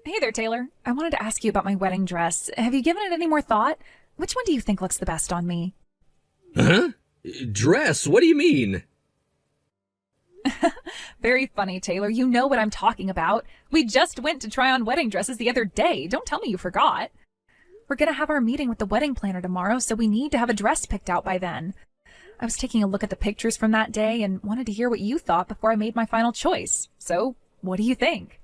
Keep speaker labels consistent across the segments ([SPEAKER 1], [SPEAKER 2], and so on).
[SPEAKER 1] Hey there, Taylor. I wanted to ask you about my wedding dress. Have you given it any more thought? Which one do you think looks the best on me?
[SPEAKER 2] Huh? Dress? What do you mean?
[SPEAKER 1] Very funny, Taylor. You know what I'm talking about. We just went to try on wedding dresses the other day. Don't tell me you forgot. We're going to have our meeting with the wedding planner tomorrow, so we need to have a dress picked out by then. I was taking a look at the pictures from that day and wanted to hear what you thought before I made my final choice. So, what do you think?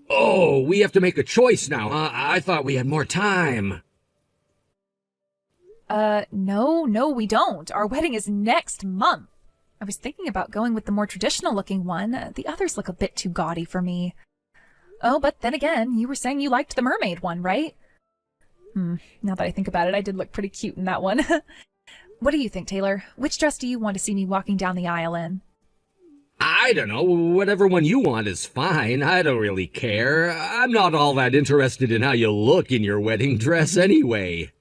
[SPEAKER 2] Oh, we have to make a choice now, huh? I thought we had more time.
[SPEAKER 1] No, we don't. Our wedding is next month. I was thinking about going with the more traditional looking one. The others look a bit too gaudy for me. Oh, but then again, you were saying you liked the mermaid one, right? Now that I think about it, I did look pretty cute in that one. What do you think, Taylor? Which dress do you want to see me walking down the aisle in?
[SPEAKER 2] I don't know. Whatever one you want is fine. I don't really care. I'm not all that interested in how you look in your wedding dress anyway.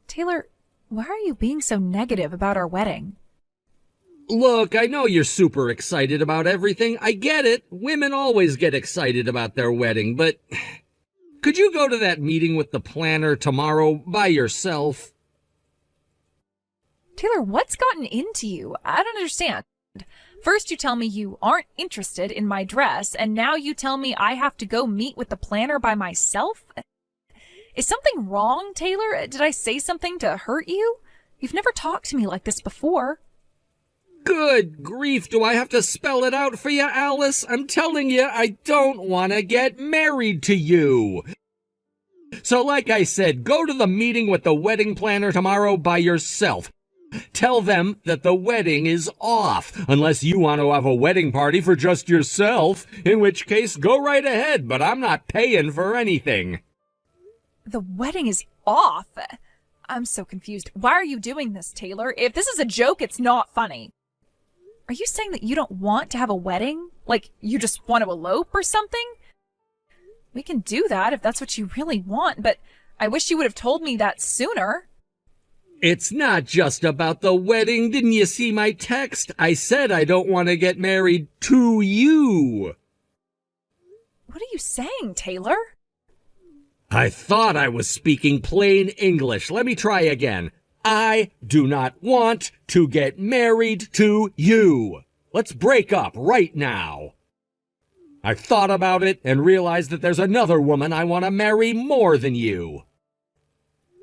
[SPEAKER 1] Taylor, why are you being so negative about our wedding?
[SPEAKER 2] Look, I know you're super excited about everything. I get it. Women always get excited about their wedding, but could you go to that meeting with the planner tomorrow by yourself?
[SPEAKER 1] Taylor, what's gotten into you? I don't understand. First you tell me you aren't interested in my dress, and now you tell me I have to go meet with the planner by myself? Is something wrong, Taylor? Did I say something to hurt you? You've never talked to me like this before.
[SPEAKER 2] Good grief, do I have to spell it out for you, Alice? I'm telling you, I don't want to get married to you. So like I said, go to the meeting with the wedding planner tomorrow by yourself. Tell them that the wedding is off, unless you want to have a wedding party for just yourself, in which case go right ahead, but I'm not paying for anything.
[SPEAKER 1] The wedding is off? I'm so confused. Why are you doing this, Taylor? If this is a joke, it's not funny. Are you saying that you don't want to have a wedding? Like, you just want to elope or something? We can do that if that's what you really want, but I wish you would have told me that sooner.
[SPEAKER 2] It's not just about the wedding. Didn't you see my text? I said I don't want to get married to you.
[SPEAKER 1] What are you saying, Taylor?
[SPEAKER 2] I thought I was speaking plain English. Let me try again. I do not want to get married to you. Let's break up right now. I thought about it and realized that there's another woman I want to marry more than you.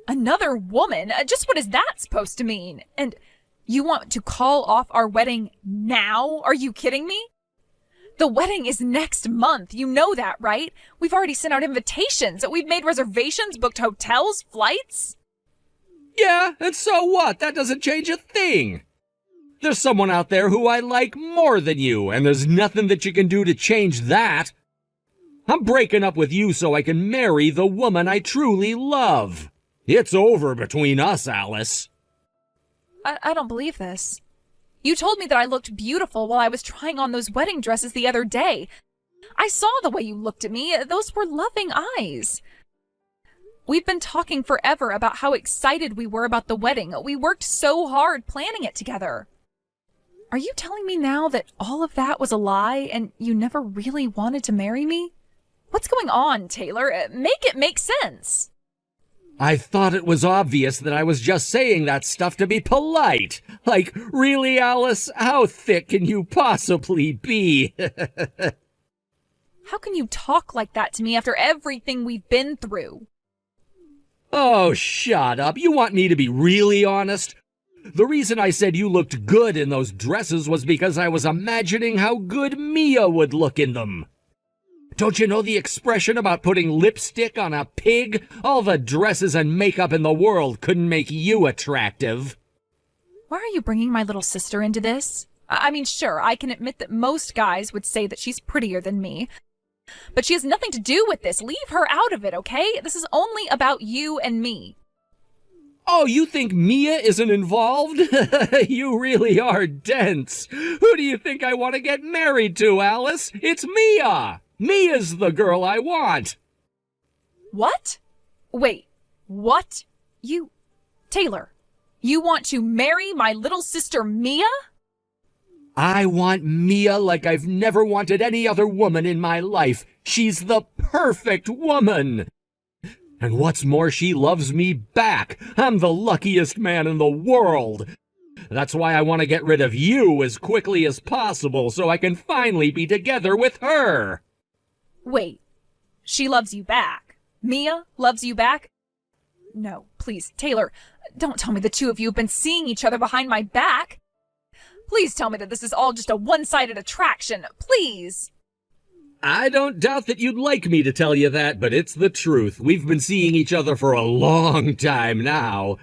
[SPEAKER 1] Another woman? Just what is that supposed to mean? And you want to call off our wedding now? Are you kidding me? The wedding is next month. You know that, right? We've already sent out invitations. We've made reservations, booked hotels, flights.
[SPEAKER 2] Yeah, and so what? That doesn't change a thing. There's someone out there who I like more than you, and there's nothing that you can do to change that. I'm breaking up with you so I can marry the woman I truly love. It's over between us, Alice.
[SPEAKER 1] I don't believe this. You told me that I looked beautiful while I was trying on those wedding dresses the other day. I saw the way you looked at me. Those were loving eyes. We've been talking forever about how excited we were about the wedding. We worked so hard planning it together. Are you telling me now that all of that was a lie and you never really wanted to marry me? What's going on, Taylor? Make it make sense.
[SPEAKER 2] I thought it was obvious that I was just saying that stuff to be polite. Like, really, Alice? How thick can you possibly be?
[SPEAKER 1] How can you talk like that to me after everything we've been through?
[SPEAKER 2] Oh, shut up. You want me to be really honest? The reason I said you looked good in those dresses was because I was imagining how good Mia would look in them. Don't you know the expression about putting lipstick on a pig? All the dresses and makeup in the world couldn't make you attractive.
[SPEAKER 1] Why are you bringing my little sister into this? I mean, sure, I can admit that most guys would say that she's prettier than me. But she has nothing to do with this. Leave her out of it, okay? This is only about you and me.
[SPEAKER 2] Oh, you think Mia isn't involved? You really are dense. Who do you think I want to get married to, Alice? It's Mia! Mia's the girl I want.
[SPEAKER 1] What? Wait, what? Taylor, you want to marry my little sister Mia?
[SPEAKER 2] I want Mia like I've never wanted any other woman in my life. She's the perfect woman. And what's more, she loves me back. I'm the luckiest man in the world. That's why I want to get rid of you as quickly as possible so I can finally be together with her.
[SPEAKER 1] Wait, she loves you back? Mia loves you back? No, please, Taylor, don't tell me the two of you have been seeing each other behind my back. Please tell me that this is all just a one-sided attraction. Please.
[SPEAKER 2] I don't doubt that you'd like me to tell you that, but it's the truth. We've been seeing each other for a long time now.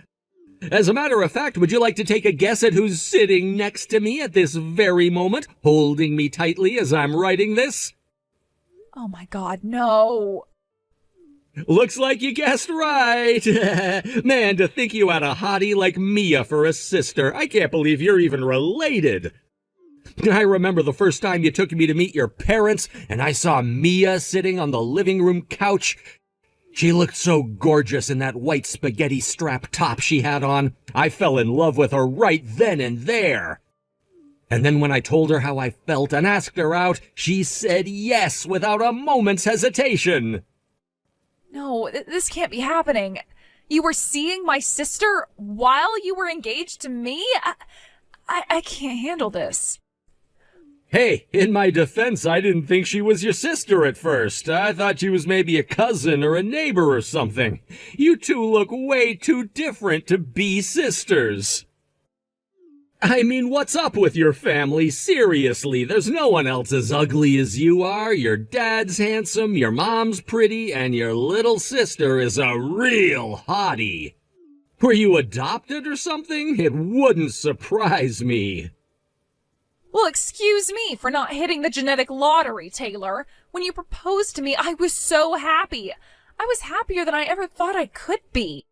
[SPEAKER 2] As a matter of fact, would you like to take a guess at who's sitting next to me at this very moment, holding me tightly as I'm writing this?
[SPEAKER 1] Oh my God, no.
[SPEAKER 2] Looks like you guessed right. Man, to think you had a hottie like Mia for a sister. I can't believe you're even related. I remember the first time you took me to meet your parents, and I saw Mia sitting on the living room couch. She looked so gorgeous in that white spaghetti strap top she had on. I fell in love with her right then and there. And then when I told her how I felt and asked her out, she said yes without a moment's hesitation.
[SPEAKER 1] No, this can't be happening. You were seeing my sister while you were engaged to me? I can't handle this.
[SPEAKER 2] Hey, in my defense, I didn't think she was your sister at first. I thought she was maybe a cousin or a neighbor or something. You two look way too different to be sisters. I mean, what's up with your family? Seriously, there's no one else as ugly as you are. Your dad's handsome, your mom's pretty, and your little sister is a real hottie. Were you adopted or something? It wouldn't surprise me.
[SPEAKER 1] Well, excuse me for not hitting the genetic lottery, Taylor. When you proposed to me, I was so happy. I was happier than I ever thought I could be.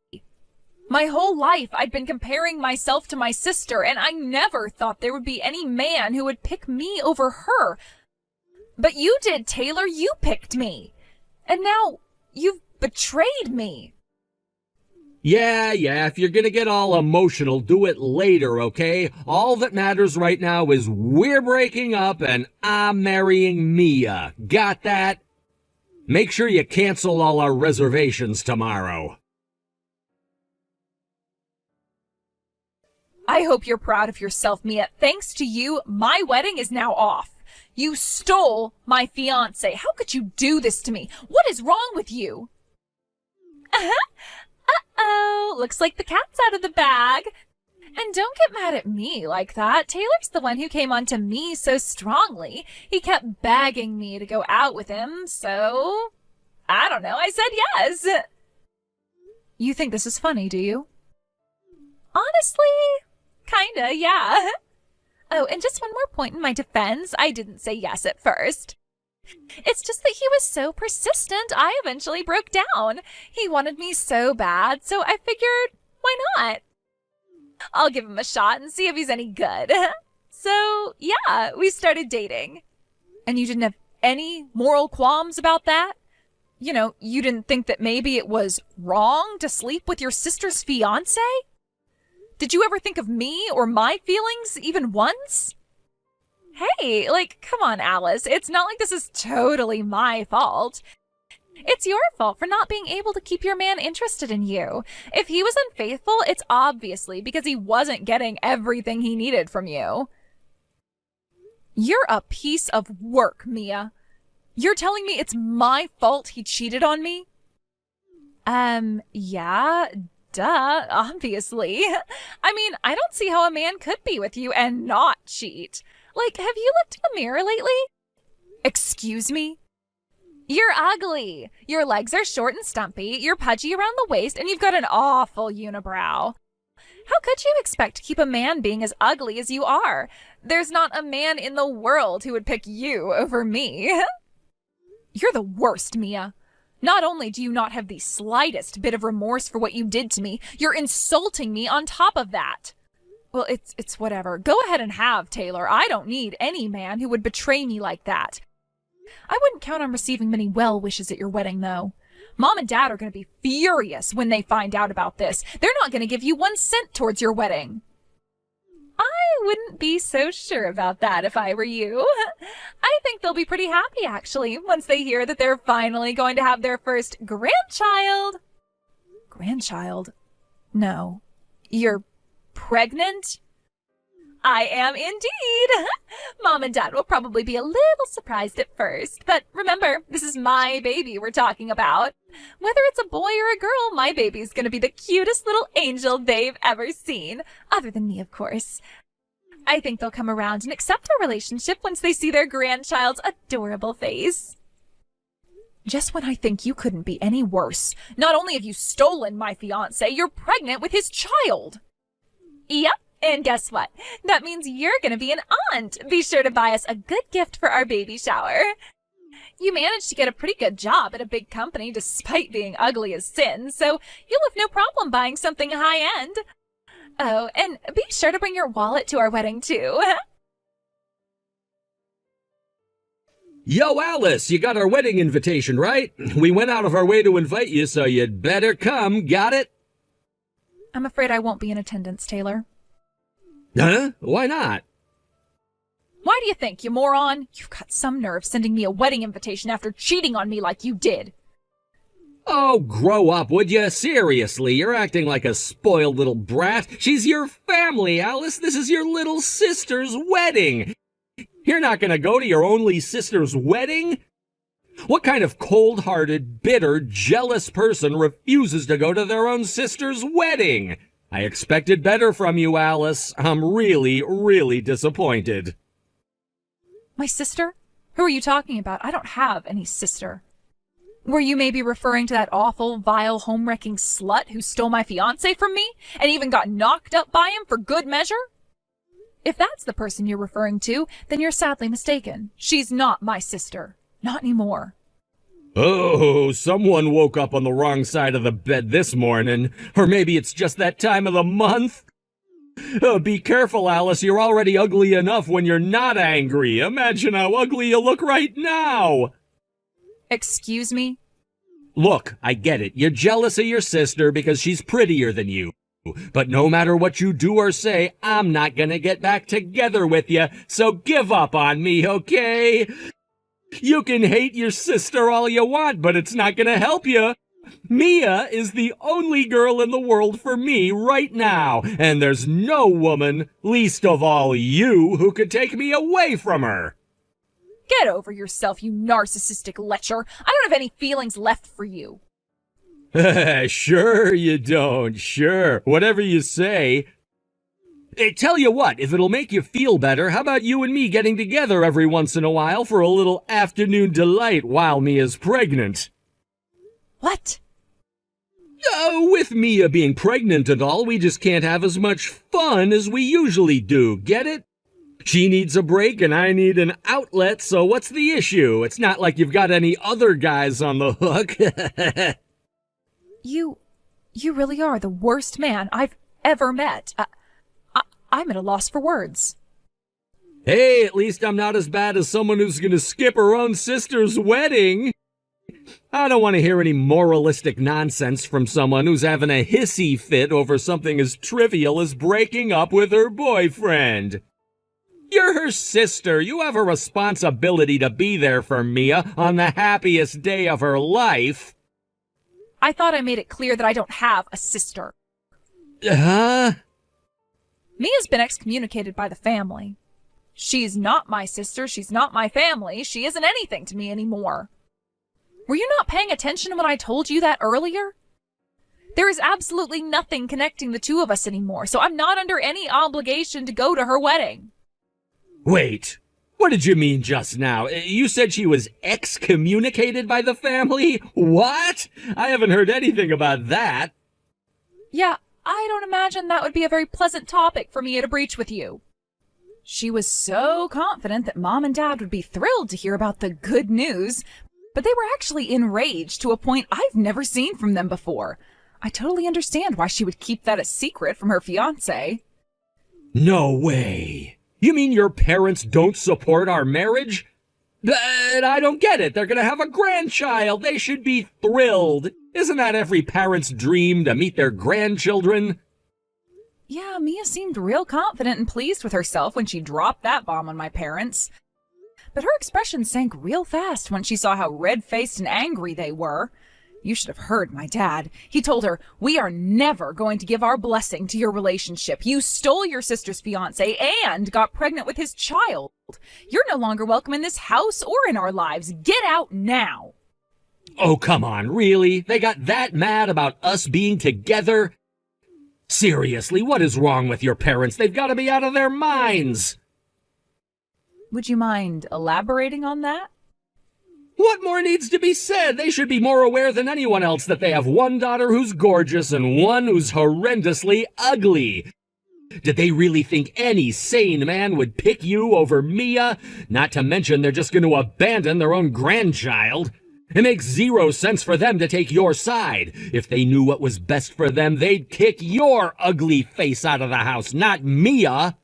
[SPEAKER 1] My whole life, I'd been comparing myself to my sister, and I never thought there would be any man who would pick me over her. But you did, Taylor. You picked me. And now you've betrayed me.
[SPEAKER 2] Yeah, if you're gonna get all emotional, do it later, okay? All that matters right now is we're breaking up and I'm marrying Mia. Got that? Make sure you cancel all our reservations tomorrow.
[SPEAKER 1] I hope you're proud of yourself, Mia. Thanks to you, my wedding is now off. You stole my fiancé. How could you do this to me? What is wrong with you? Uh-oh, looks like the cat's out of the bag. And don't get mad at me like that. Taylor's the one who came on to me so strongly. He kept begging me to go out with him, so I don't know, I said yes. You think this is funny, do you? Honestly, kinda, yeah. Oh, and just one more point in my defense. I didn't say yes at first. It's just that he was so persistent, I eventually broke down. He wanted me so bad, so I figured, why not? I'll give him a shot and see if he's any good. So, yeah, we started dating. And you didn't have any moral qualms about that? You know, you didn't think that maybe it was wrong to sleep with your sister's fiancé? Did you ever think of me or my feelings even once? Hey, come on, Alice. It's not like this is totally my fault. It's your fault for not being able to keep your man interested in you. If he was unfaithful, it's obviously because he wasn't getting everything he needed from you. You're a piece of work, Mia. You're telling me it's my fault he cheated on me? Yeah, duh, obviously. I mean, I don't see how a man could be with you and not cheat. Have you looked in the mirror lately? Excuse me? You're ugly. Your legs are short and stumpy, you're pudgy around the waist, and you've got an awful unibrow. How could you expect to keep a man being as ugly as you are? There's not a man in the world who would pick you over me. You're the worst, Mia. Not only do you not have the slightest bit of remorse for what you did to me, you're insulting me on top of that. Well, it's whatever. Go ahead and have, Taylor. I don't need any man who would betray me like that. I wouldn't count on receiving many well wishes at your wedding, though. Mom and Dad are going to be furious when they find out about this. They're not going to give you 1 cent towards your wedding. I wouldn't be so sure about that if I were you. I think they'll be pretty happy, actually, once they hear that they're finally going to have their first grandchild. Grandchild? No. You're pregnant? I am indeed. Mom and Dad will probably be a little surprised at first, but remember, this is my baby we're talking about. Whether it's a boy or a girl, my baby's gonna be the cutest little angel they've ever seen. Other than me, of course. I think they'll come around and accept our relationship once they see their grandchild's adorable face. Just when I think you couldn't be any worse, not only have you stolen my fiancé, you're pregnant with his child. Yep. And guess what? That means you're going to be an aunt. Be sure to buy us a good gift for our baby shower. You managed to get a pretty good job at a big company despite being ugly as sin, so you'll have no problem buying something high-end. Oh, and be sure to bring your wallet to our wedding, too.
[SPEAKER 2] Yo, Alice, you got our wedding invitation, right? We went out of our way to invite you, so you'd better come. Got it?
[SPEAKER 1] I'm afraid I won't be in attendance, Taylor.
[SPEAKER 2] Huh? Why not?
[SPEAKER 1] Why do you think, you moron? You've got some nerve sending me a wedding invitation after cheating on me like you did.
[SPEAKER 2] Oh, grow up, would you? Seriously, you're acting like a spoiled little brat. She's your family, Alice. This is your little sister's wedding. You're not gonna go to your only sister's wedding? What kind of cold-hearted, bitter, jealous person refuses to go to their own sister's wedding? I expected better from you, Alice. I'm really, really disappointed.
[SPEAKER 1] My sister? Who are you talking about? I don't have any sister. Were you maybe referring to that awful, vile, home-wrecking slut who stole my fiancé from me and even got knocked up by him for good measure? If that's the person you're referring to, then you're sadly mistaken. She's not my sister. Not anymore.
[SPEAKER 2] Oh, someone woke up on the wrong side of the bed this morning. Or maybe it's just that time of the month. Be careful, Alice. You're already ugly enough when you're not angry. Imagine how ugly you look right now.
[SPEAKER 1] Excuse me?
[SPEAKER 2] Look, I get it. You're jealous of your sister because she's prettier than you. But no matter what you do or say, I'm not gonna get back together with you. So give up on me, okay? You can hate your sister all you want, but it's not gonna help you. Mia is the only girl in the world for me right now, and there's no woman, least of all you, who could take me away from her.
[SPEAKER 1] Get over yourself, you narcissistic lecher. I don't have any feelings left for you.
[SPEAKER 2] Sure you don't, sure. Whatever you say. Hey, tell you what, if it'll make you feel better, how about you and me getting together every once in a while for a little afternoon delight while Mia's pregnant?
[SPEAKER 1] What?
[SPEAKER 2] With Mia being pregnant and all, we just can't have as much fun as we usually do, get it? She needs a break and I need an outlet, so what's the issue? It's not like you've got any other guys on the hook.
[SPEAKER 1] You really are the worst man I've ever met. I'm at a loss for words.
[SPEAKER 2] Hey, at least I'm not as bad as someone who's gonna skip her own sister's wedding. I don't want to hear any moralistic nonsense from someone who's having a hissy fit over something as trivial as breaking up with her boyfriend. You're her sister. You have a responsibility to be there for Mia on the happiest day of her life.
[SPEAKER 1] I thought I made it clear that I don't have a sister.
[SPEAKER 2] Huh?
[SPEAKER 1] Mia's been excommunicated by the family. She's not my sister. She's not my family. She isn't anything to me anymore. Were you not paying attention when I told you that earlier? There is absolutely nothing connecting the two of us anymore, so I'm not under any obligation to go to her wedding.
[SPEAKER 2] Wait, what did you mean just now? You said she was excommunicated by the family? What? I haven't heard anything about that.
[SPEAKER 1] Yeah, I don't imagine that would be a very pleasant topic for Mia to breach with you. She was so confident that Mom and Dad would be thrilled to hear about the good news, but they were actually enraged to a point I've never seen from them before. I totally understand why she would keep that a secret from her fiancé.
[SPEAKER 2] No way. You mean your parents don't support our marriage? But I don't get it. They're gonna have a grandchild. They should be thrilled. Isn't that every parent's dream, to meet their grandchildren?
[SPEAKER 1] Yeah, Mia seemed real confident and pleased with herself when she dropped that bomb on my parents. But her expression sank real fast when she saw how red-faced and angry they were. You should have heard my dad. He told her, "We are never going to give our blessing to your relationship. You stole your sister's fiancé and got pregnant with his child. You're no longer welcome in this house or in our lives. Get out now."
[SPEAKER 2] Oh, come on, really? They got that mad about us being together? Seriously, what is wrong with your parents? They've got to be out of their minds.
[SPEAKER 1] Would you mind elaborating on that?
[SPEAKER 2] What more needs to be said? They should be more aware than anyone else that they have one daughter who's gorgeous and one who's horrendously ugly. Did they really think any sane man would pick you over Mia? Not to mention they're just going to abandon their own grandchild. It makes zero sense for them to take your side. If they knew what was best for them, they'd kick your ugly face out of the house, not Mia.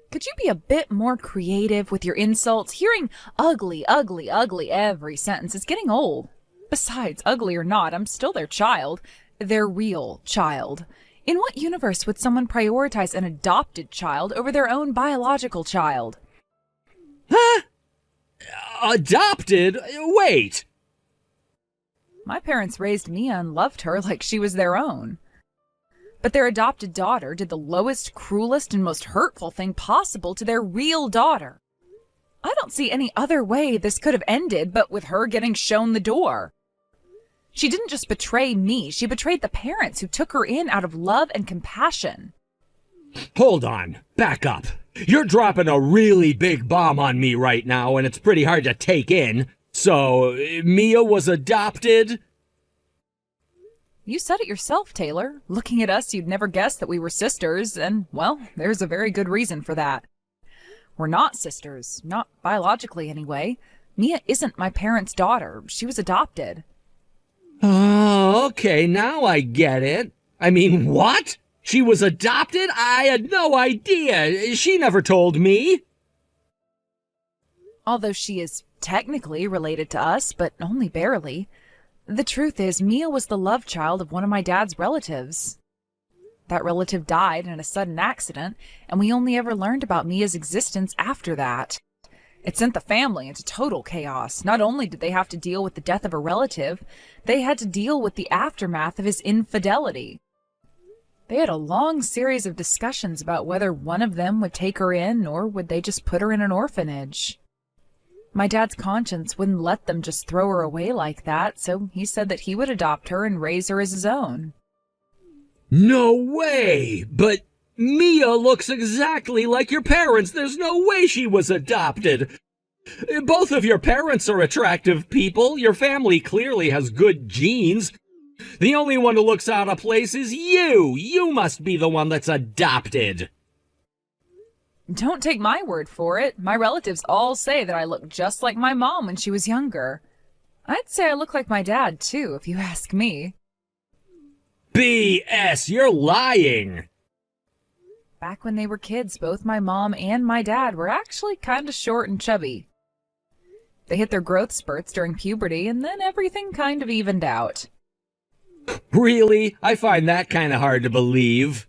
[SPEAKER 1] Could you be a bit more creative with your insults? Hearing ugly, ugly, ugly every sentence is getting old. Besides, ugly or not, I'm still their child. Their real child. In what universe would someone prioritize an adopted child over their own biological child?
[SPEAKER 2] Huh? Adopted? Wait.
[SPEAKER 1] My parents raised Mia and loved her like she was their own. But their adopted daughter did the lowest, cruelest, and most hurtful thing possible to their real daughter. I don't see any other way this could have ended but with her getting shown the door. She didn't just betray me, she betrayed the parents who took her in out of love and compassion.
[SPEAKER 2] Hold on. Back up. You're dropping a really big bomb on me right now, and it's pretty hard to take in. So, Mia was adopted?
[SPEAKER 1] You said it yourself, Taylor. Looking at us, you'd never guess that we were sisters, and, well, there's a very good reason for that. We're not sisters, not biologically anyway. Mia isn't my parents' daughter. She was adopted.
[SPEAKER 2] Oh, okay, now I get it. I mean, what? She was adopted? I had no idea. She never told me.
[SPEAKER 1] Although she is technically related to us, but only barely. The truth is, Mia was the love child of one of my dad's relatives. That relative died in a sudden accident, and we only ever learned about Mia's existence after that. It sent the family into total chaos. Not only did they have to deal with the death of a relative, they had to deal with the aftermath of his infidelity. They had a long series of discussions about whether one of them would take her in or would they just put her in an orphanage. My dad's conscience wouldn't let them just throw her away like that, so he said that he would adopt her and raise her as his own.
[SPEAKER 2] No way! But Mia looks exactly like your parents. There's no way she was adopted. Both of your parents are attractive people. Your family clearly has good genes. The only one who looks out of place is you. You must be the one that's adopted.
[SPEAKER 1] Don't take my word for it. My relatives all say that I look just like my mom when she was younger. I'd say I look like my dad, too, if you ask me.
[SPEAKER 2] BS, you're lying.
[SPEAKER 1] Back when they were kids, both my mom and my dad were actually kind of short and chubby. They hit their growth spurts during puberty, and then everything kind of evened out.
[SPEAKER 2] Really? I find that kind of hard to believe.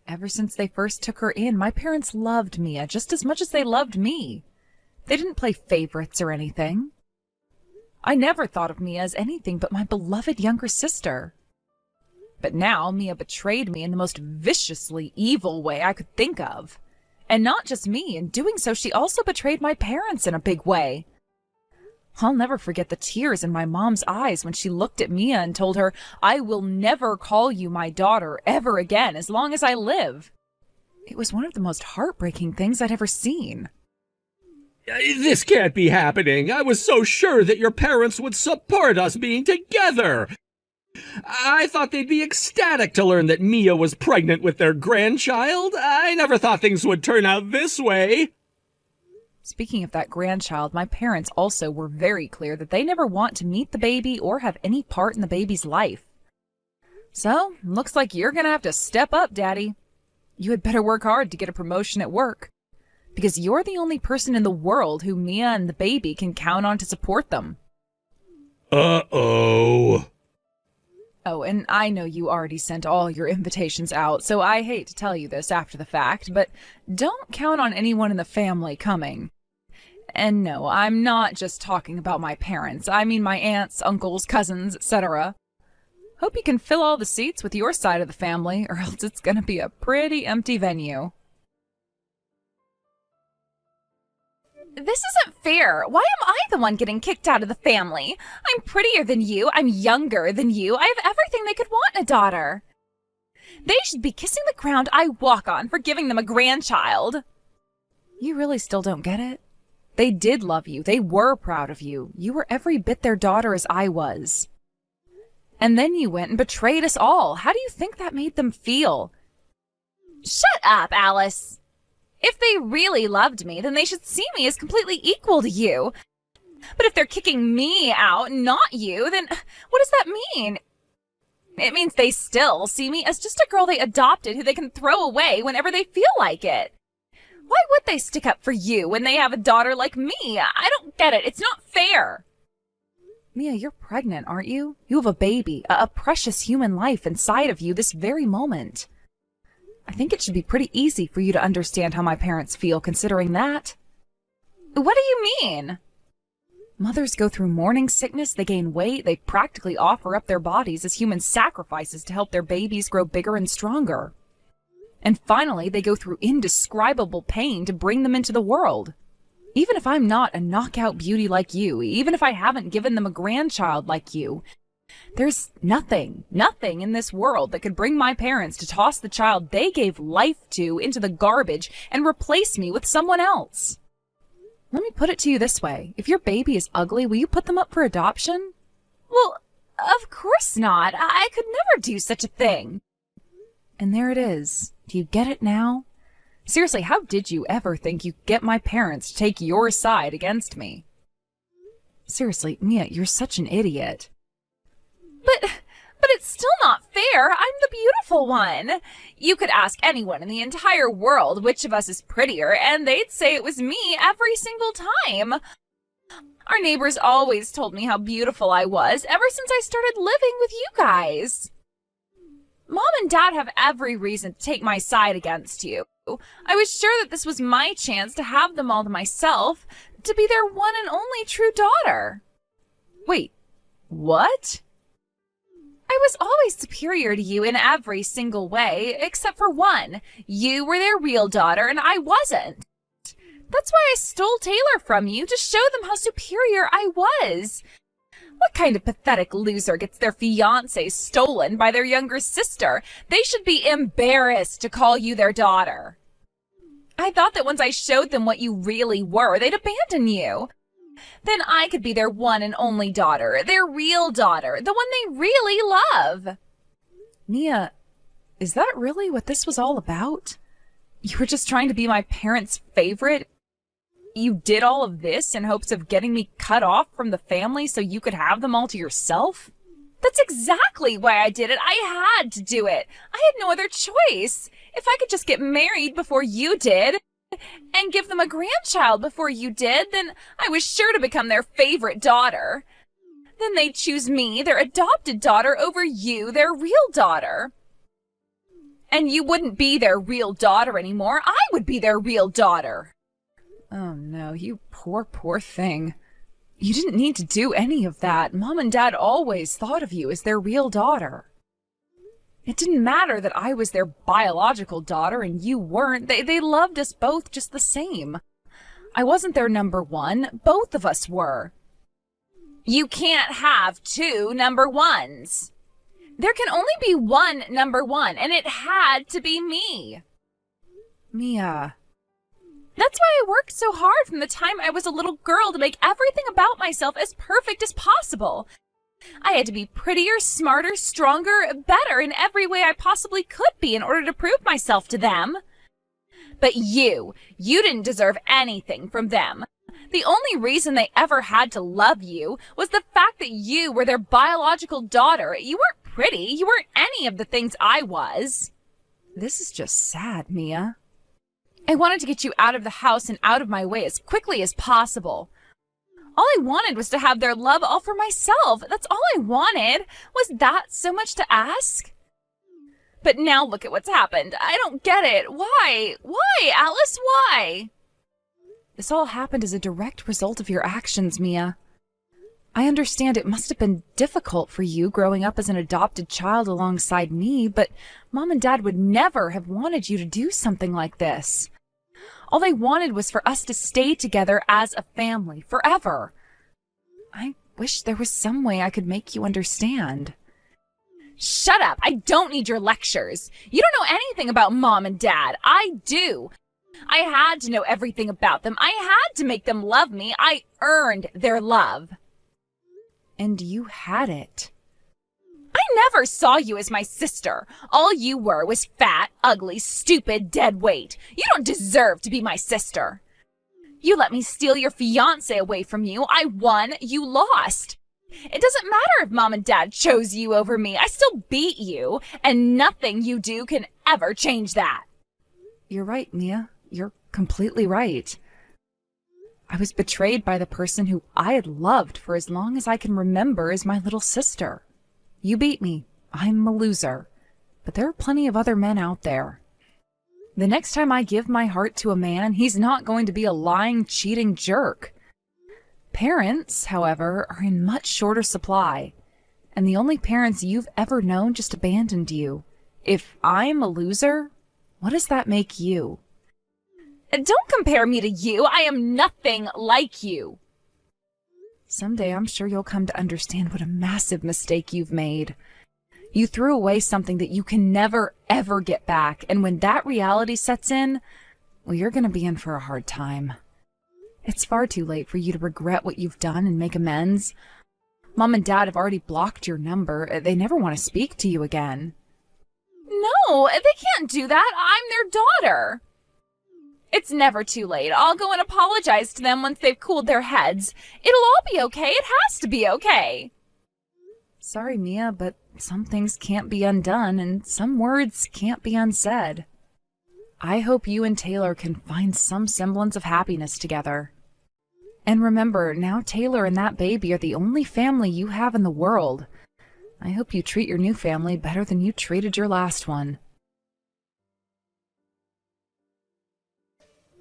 [SPEAKER 1] Ever since they first took her in, my parents loved Mia just as much as they loved me. They didn't play favorites or anything. I never thought of Mia as anything but my beloved younger sister. But now Mia betrayed me in the most viciously evil way I could think of. And not just me, in doing so she also betrayed my parents in a big way. I'll never forget the tears in my mom's eyes when she looked at Mia and told her, "I will never call you my daughter ever again as long as I live." It was one of the most heartbreaking things I'd ever seen.
[SPEAKER 2] This can't be happening. I was so sure that your parents would support us being together. I thought they'd be ecstatic to learn that Mia was pregnant with their grandchild. I never thought things would turn out this way.
[SPEAKER 1] Speaking of that grandchild, my parents also were very clear that they never want to meet the baby or have any part in the baby's life. So, looks like you're gonna have to step up, Daddy. You had better work hard to get a promotion at work. Because you're the only person in the world who Mia and the baby can count on to support them.
[SPEAKER 2] Uh-oh.
[SPEAKER 1] Oh, and I know you already sent all your invitations out, so I hate to tell you this after the fact, but don't count on anyone in the family coming. And no, I'm not just talking about my parents. I mean my aunts, uncles, cousins, etc. Hope you can fill all the seats with your side of the family, or else it's gonna be a pretty empty venue. This isn't fair. Why am I the one getting kicked out of the family? I'm prettier than you. I'm younger than you. I have everything they could want in a daughter. They should be kissing the ground I walk on for giving them a grandchild. You really still don't get it? They did love you. They were proud of you. You were every bit their daughter as I was. And then you went and betrayed us all. How do you think that made them feel? Shut up, Alice. If they really loved me, then they should see me as completely equal to you. But if they're kicking me out, not you, then what does that mean? It means they still see me as just a girl they adopted who they can throw away whenever they feel like it. Why would they stick up for you when they have a daughter like me? I don't get it. It's not fair. Mia, you're pregnant, aren't you? You have a baby, a precious human life inside of you this very moment. I think it should be pretty easy for you to understand how my parents feel considering that. What do you mean? Mothers go through morning sickness, they gain weight, they practically offer up their bodies as human sacrifices to help their babies grow bigger and stronger. And finally, they go through indescribable pain to bring them into the world. Even if I'm not a knockout beauty like you, even if I haven't given them a grandchild like you, there's nothing in this world that could bring my parents to toss the child they gave life to into the garbage and replace me with someone else. Let me put it to you this way. If your baby is ugly, will you put them up for adoption? Well, of course not. I could never do such a thing. And there it is. Do you get it now? Seriously, how did you ever think you'd get my parents to take your side against me? Seriously, Mia, you're such an idiot. But it's still not fair. I'm the beautiful one. You could ask anyone in the entire world which of us is prettier, and they'd say it was me every single time. Our neighbors always told me how beautiful I was ever since I started living with you guys. Mom and Dad have every reason to take my side against you. I was sure that this was my chance to have them all to myself, to be their one and only true daughter. Wait, what? I was always superior to you in every single way, except for one. You were their real daughter, and I wasn't. That's why I stole Taylor from you, to show them how superior I was. What kind of pathetic loser gets their fiancé stolen by their younger sister? They should be embarrassed to call you their daughter. I thought that once I showed them what you really were, they'd abandon you. Then I could be their one and only daughter, their real daughter, the one they really love. Mia, is that really what this was all about? You were just trying to be my parents' favorite? You did all of this in hopes of getting me cut off from the family so you could have them all to yourself? That's exactly why I did it. I had to do it. I had no other choice. If I could just get married before you did, and give them a grandchild before you did, then I was sure to become their favorite daughter. Then they'd choose me, their adopted daughter, over you, their real daughter. And you wouldn't be their real daughter anymore. I would be their real daughter. Oh no, you poor thing. You didn't need to do any of that. Mom and Dad always thought of you as their real daughter. It didn't matter that I was their biological daughter and you weren't. They loved us both just the same. I wasn't their number one. Both of us were. You can't have two number ones. There can only be one number one, and it had to be me. Mia. That's why I worked so hard from the time I was a little girl to make everything about myself as perfect as possible. I had to be prettier, smarter, stronger, better in every way I possibly could be in order to prove myself to them. But you didn't deserve anything from them. The only reason they ever had to love you was the fact that you were their biological daughter. You weren't pretty. You weren't any of the things I was. This is just sad, Mia. I wanted to get you out of the house and out of my way as quickly as possible. All I wanted was to have their love all for myself. That's all I wanted. Was that so much to ask? But now look at what's happened. I don't get it. Why? Why, Alice? Why? This all happened as a direct result of your actions, Mia. I understand it must have been difficult for you growing up as an adopted child alongside me, but Mom and Dad would never have wanted you to do something like this. All they wanted was for us to stay together as a family forever. I wish there was some way I could make you understand. Shut up! I don't need your lectures. You don't know anything about Mom and Dad. I do. I had to know everything about them. I had to make them love me. I earned their love. And you had it. I never saw you as my sister. All you were was fat, ugly, stupid, dead weight. You don't deserve to be my sister. You let me steal your fiancé away from you. I won, you lost. It doesn't matter if Mom and Dad chose you over me. I still beat you, and nothing you do can ever change that. You're right, Mia. You're completely right. I was betrayed by the person who I had loved for as long as I can remember as my little sister. You beat me. I'm a loser. But there are plenty of other men out there. The next time I give my heart to a man, he's not going to be a lying, cheating jerk. Parents, however, are in much shorter supply. And the only parents you've ever known just abandoned you. If I'm a loser, what does that make you? Don't compare me to you. I am nothing like you. Someday I'm sure you'll come to understand what a massive mistake you've made. You threw away something that you can never, ever get back. And when that reality sets in, well, you're going to be in for a hard time. It's far too late for you to regret what you've done and make amends. Mom and Dad have already blocked your number. They never want to speak to you again. No, they can't do that. I'm their daughter. It's never too late. I'll go and apologize to them once they've cooled their heads. It'll all be okay. It has to be okay. Sorry, Mia, but some things can't be undone and some words can't be unsaid. I hope you and Taylor can find some semblance of happiness together. And remember, now Taylor and that baby are the only family you have in the world. I hope you treat your new family better than you treated your last one.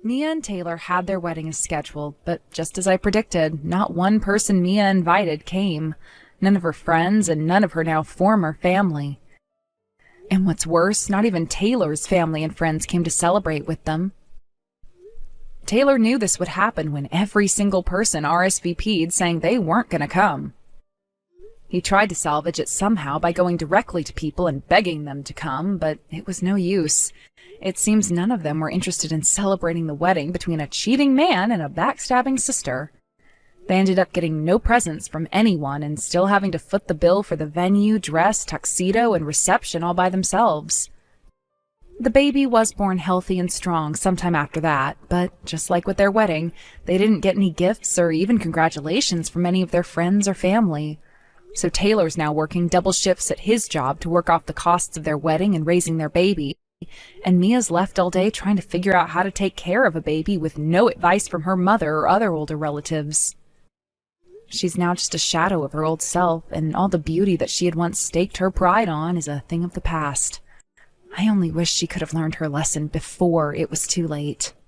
[SPEAKER 1] Mia and Taylor had their wedding as scheduled, but just as I predicted, not one person Mia invited came. None of her friends and none of her now former family. And what's worse, not even Taylor's family and friends came to celebrate with them. Taylor knew this would happen when every single person RSVP'd saying they weren't going to come. He tried to salvage it somehow by going directly to people and begging them to come, but it was no use. It seems none of them were interested in celebrating the wedding between a cheating man and a backstabbing sister. They ended up getting no presents from anyone and still having to foot the bill for the venue, dress, tuxedo, and reception all by themselves. The baby was born healthy and strong sometime after that, but just like with their wedding, they didn't get any gifts or even congratulations from any of their friends or family. So Taylor's now working double shifts at his job to work off the costs of their wedding and raising their baby, and Mia's left all day trying to figure out how to take care of a baby with no advice from her mother or other older relatives. She's now just a shadow of her old self, and all the beauty that she had once staked her pride on is a thing of the past. I only wish she could have learned her lesson before it was too late.